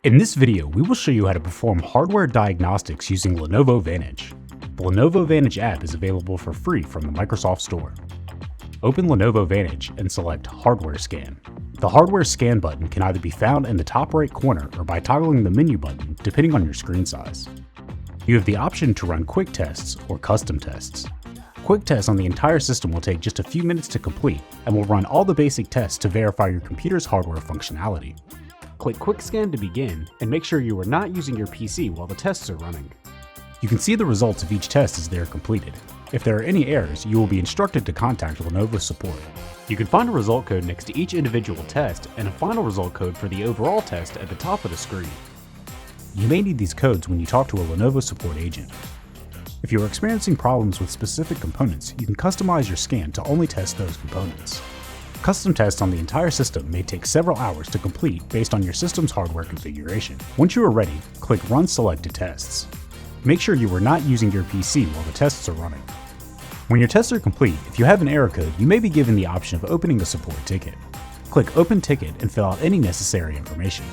In this video, we will show you how to perform hardware diagnostics using Lenovo Vantage. The Lenovo Vantage app is available for free from the Microsoft Store. Open Lenovo Vantage and select Hardware Scan. The Hardware Scan button can either be found in the top right corner or by toggling the menu button depending on your screen size. You have the option to run quick tests or custom tests. Quick tests on the entire system will take just a few minutes to complete and will run all the basic tests to verify your computer's hardware functionality. Click Quick Scan to begin, and make sure you are not using your PC while the tests are running. You can see the results of each test as they are completed. If there are any errors, you will be instructed to contact Lenovo support. You can find a result code next to each individual test and a final result code for the overall test at the top of the screen. You may need these codes when you talk to a Lenovo support agent. If you are experiencing problems with specific components, you can customize your scan to only test those components. Custom tests on the entire system may take several hours to complete based on your system's hardware configuration. Once you are ready, click Run Selected Tests. Make sure you are not using your PC while the tests are running. When your tests are complete, if you have an error code, you may be given the option of opening a support ticket. Click Open Ticket and fill out any necessary information.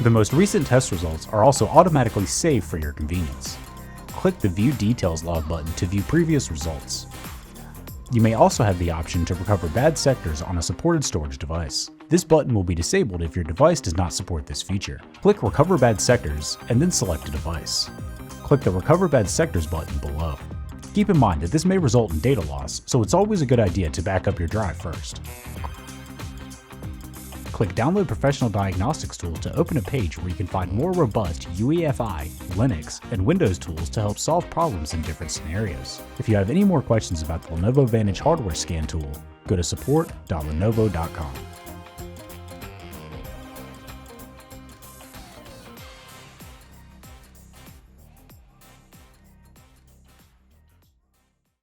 The most recent test results are also automatically saved for your convenience. Click the View Details Log button to view previous results. You may also have the option to recover bad sectors on a supported storage device. This button will be disabled if your device does not support this feature. Click Recover Bad Sectors and then select a device. Click the Recover Bad Sectors button below. Keep in mind that this may result in data loss, so it's always a good idea to back up your drive first. Click Download Professional Diagnostics Tool to open a page where you can find more robust UEFI, Linux, and Windows tools to help solve problems in different scenarios. If you have any more questions about the Lenovo Vantage hardware scan tool, go to support.lenovo.com.